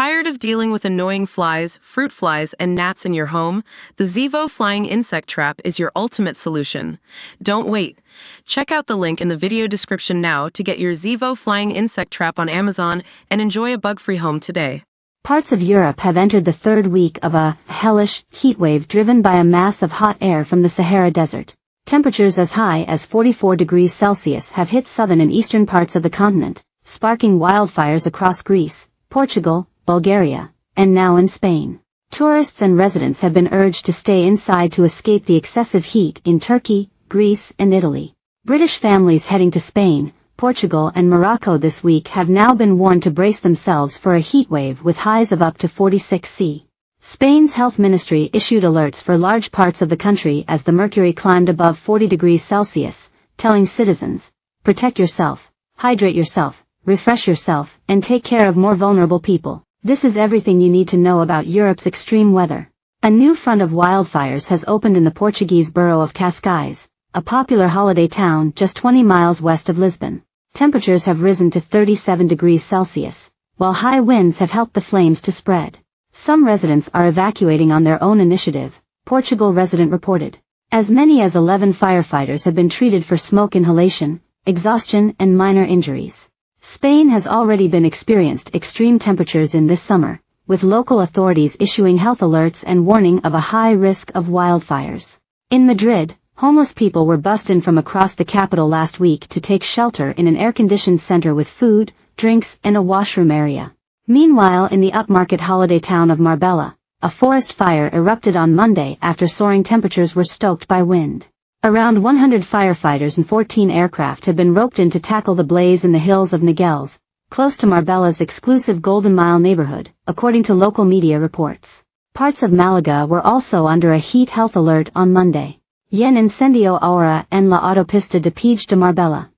Tired of dealing with annoying flies, fruit flies, and gnats in your home? The Zevo Flying Insect Trap is your ultimate solution. Don't wait. Check out the link in the video description now to get your Zevo Flying Insect Trap on Amazon and enjoy a bug-free home today. Parts of Europe have entered the third week of a hellish heatwave driven by a mass of hot air from the Sahara Desert. Temperatures as high as 44 degrees Celsius have hit southern and eastern parts of the continent, sparking wildfires across Greece, Portugal, Bulgaria, and now in Spain. Tourists and residents have been urged to stay inside to escape the excessive heat in Turkey, Greece, and Italy. British families heading to Spain, Portugal, and Morocco this week have now been warned to brace themselves for a heatwave with highs of up to 46 C. Spain's health ministry issued alerts for large parts of the country as the mercury climbed above 40 degrees Celsius, telling citizens, protect yourself, hydrate yourself, refresh yourself, and take care of more vulnerable people. This is everything you need to know about Europe's extreme weather. A new front of wildfires has opened in the Portuguese borough of Cascais, a popular holiday town just 20 miles west of Lisbon. Temperatures have risen to 37 degrees Celsius, while high winds have helped the flames to spread. Some residents are evacuating on their own initiative, Portugal resident reported. As many as 11 firefighters have been treated for smoke inhalation, exhaustion, and minor injuries. Spain has already been experienced extreme temperatures in this summer, with local authorities issuing health alerts and warning of a high risk of wildfires. In Madrid, homeless people were bussed in from across the capital last week to take shelter in an air-conditioned center with food, drinks, and a washroom area. Meanwhile, in the upmarket holiday town of Marbella, a forest fire erupted on Monday after soaring temperatures were stoked by wind. Around 100 firefighters and 14 aircraft have been roped in to tackle the blaze in the hills of Miguels, close to Marbella's exclusive Golden Mile neighborhood, according to local media reports. Parts of Malaga were also under a heat health alert on Monday. Y en incendio ahora en la autopista de Pige de Marbella.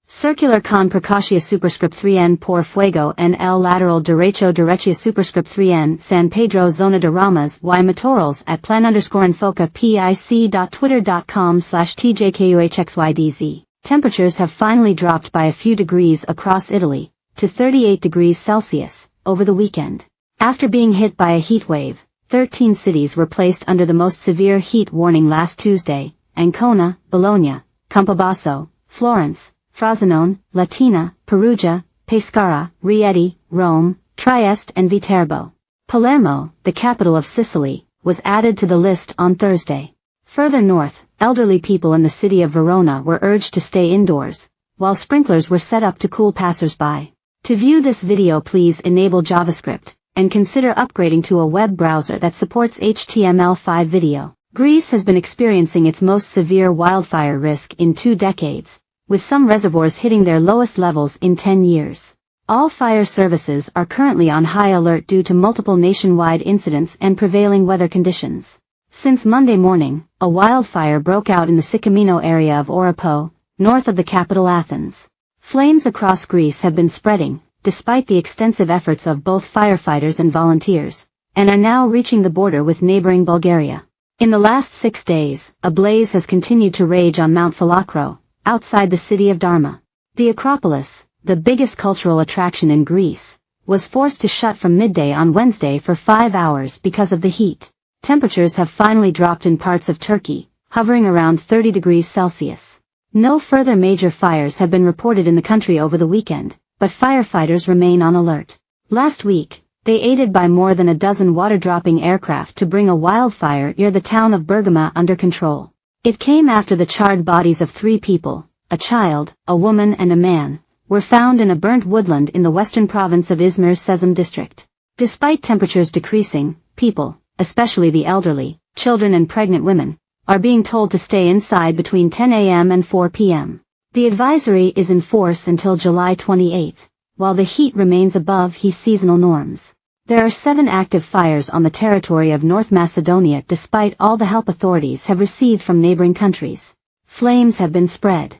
Circular con precaución superscript 3N por fuego en el lateral derecho derecha superscript 3N San Pedro zona de Ramas y matorrales at plan_enfoca pic.twitter.com/tjkuhxydz. Temperatures have finally dropped by a few degrees across Italy, to 38 degrees Celsius, over the weekend. After being hit by a heat wave, 13 cities were placed under the most severe heat warning last Tuesday: Ancona, Bologna, Campobasso, Florence, Frosinone, Latina, Perugia, Pescara, Rieti, Rome, Trieste, and Viterbo. Palermo, the capital of Sicily, was added to the list on Thursday. Further north, elderly people in the city of Verona were urged to stay indoors, while sprinklers were set up to cool passers-by. To view this video, please enable JavaScript, and consider upgrading to a web browser that supports HTML5 video. Greece has been experiencing its most severe wildfire risk in 2 decades. With some reservoirs hitting their lowest levels in 10 years. All fire services are currently on high alert due to multiple nationwide incidents and prevailing weather conditions. Since Monday morning, a wildfire broke out in the Sykomino area of Oropou, north of the capital Athens. Flames across Greece have been spreading, despite the extensive efforts of both firefighters and volunteers, and are now reaching the border with neighboring Bulgaria. In the last 6 days, a blaze has continued to rage on Mount Phylakro, outside the city of Dharma. The Acropolis, the biggest cultural attraction in Greece, was forced to shut from midday on Wednesday for 5 hours because of the heat. Temperatures have finally dropped in parts of Turkey, hovering around 30 degrees Celsius. No further major fires have been reported in the country over the weekend, but firefighters remain on alert. Last week, they aided by more than a dozen water-dropping aircraft to bring a wildfire near the town of Bergama under control. It came after the charred bodies of 3 people, a child, a woman and a man, were found in a burnt woodland in the western province of Izmir's Sezim district. Despite temperatures decreasing, people, especially the elderly, children and pregnant women, are being told to stay inside between 10 a.m. and 4 p.m. The advisory is in force until July 28, while the heat remains above seasonal norms. There are 7 active fires on the territory of North Macedonia despite all the help authorities have received from neighboring countries. Flames have been spread.